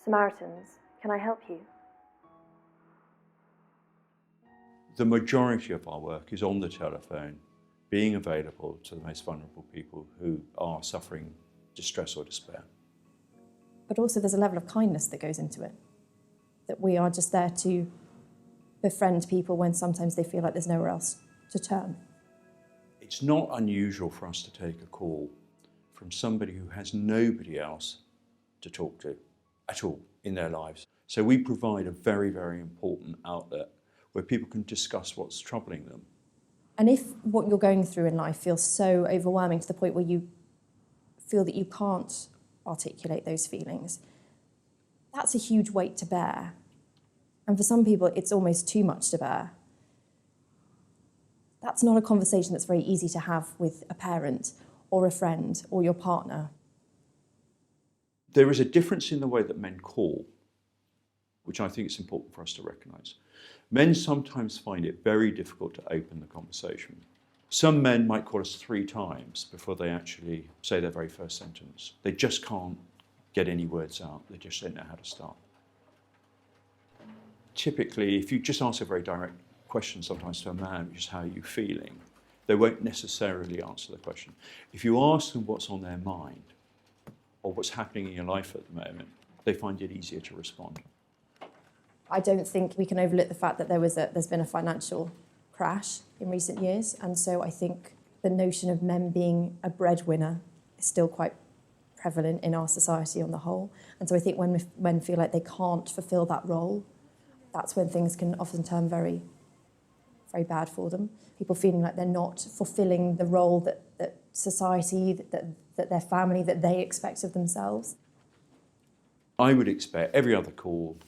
Samaritans, can I help you? The majority of our work is on the telephone, being available to the most vulnerable people who are suffering distress or despair. But also there's a level of kindness that goes into it, that we are just there to befriend people when sometimes they feel like there's nowhere else to turn. It's not unusual for us to take a call from somebody who has nobody else to talk to at all in their lives. So we provide a very, very important outlet where people can discuss what's troubling them. And if what you're going through in life feels so overwhelming to the point where you feel that you can't articulate those feelings, that's a huge weight to bear. And for some people, it's almost too much to bear. That's not a conversation that's very easy to have with a parent or a friend or your partner. There is a difference in the way that men call, which I think it's important for us to recognise. Men sometimes find it very difficult to open the conversation. Some men might call us 3 times before they actually say their very first sentence. They just can't get any words out. They just don't know how to start. Typically, if you just ask a very direct question sometimes to a man, which is how are you feeling, they won't necessarily answer the question. If you ask them what's on their mind or what's happening in your life at the moment, they find it easier to respond. I don't think we can overlook the fact that there's been a financial crash in recent years, and so I think the notion of men being a breadwinner is still quite prevalent in our society on the whole. And so I think when men feel like they can't fulfil that role, that's when things can often turn very, very bad for them. People feeling like they're not fulfilling the role that society, that their family, that they expect of themselves. I would expect every other call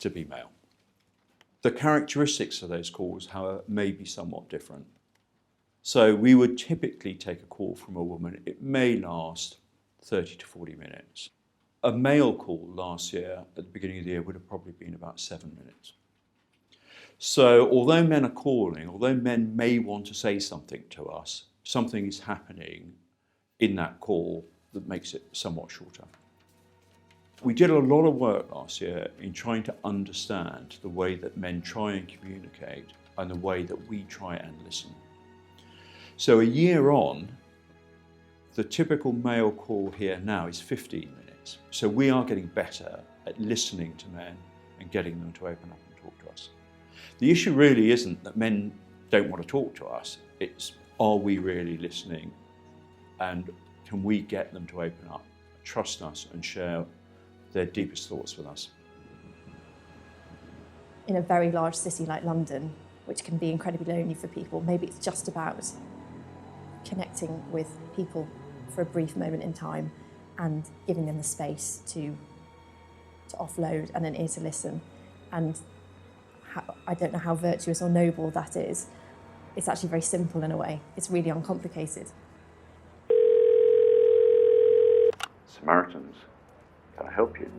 to be male. The characteristics of those calls, however, may be somewhat different. So we would typically take a call from a woman. It may last 30 to 40 minutes. A male call last year, at the beginning of the year, would have probably been about 7 minutes. So although men are calling, although men may want to say something to us, something is happening in that call that makes it somewhat shorter. We did a lot of work last year in trying to understand the way that men try and communicate and the way that we try and listen. So a year on, the typical male call here now is 15 minutes. So we are getting better at listening to men and getting them to open up and talk to us. The issue really isn't that men don't want to talk to us, it's are we really listening and can we get them to open up, trust us and share their deepest thoughts with us. In a very large city like London, which can be incredibly lonely for people, maybe it's just about connecting with people for a brief moment in time and giving them the space to offload and an ear to listen. And I don't know how virtuous or noble that is. It's actually very simple in a way. It's really uncomplicated. Samaritans, can I help you?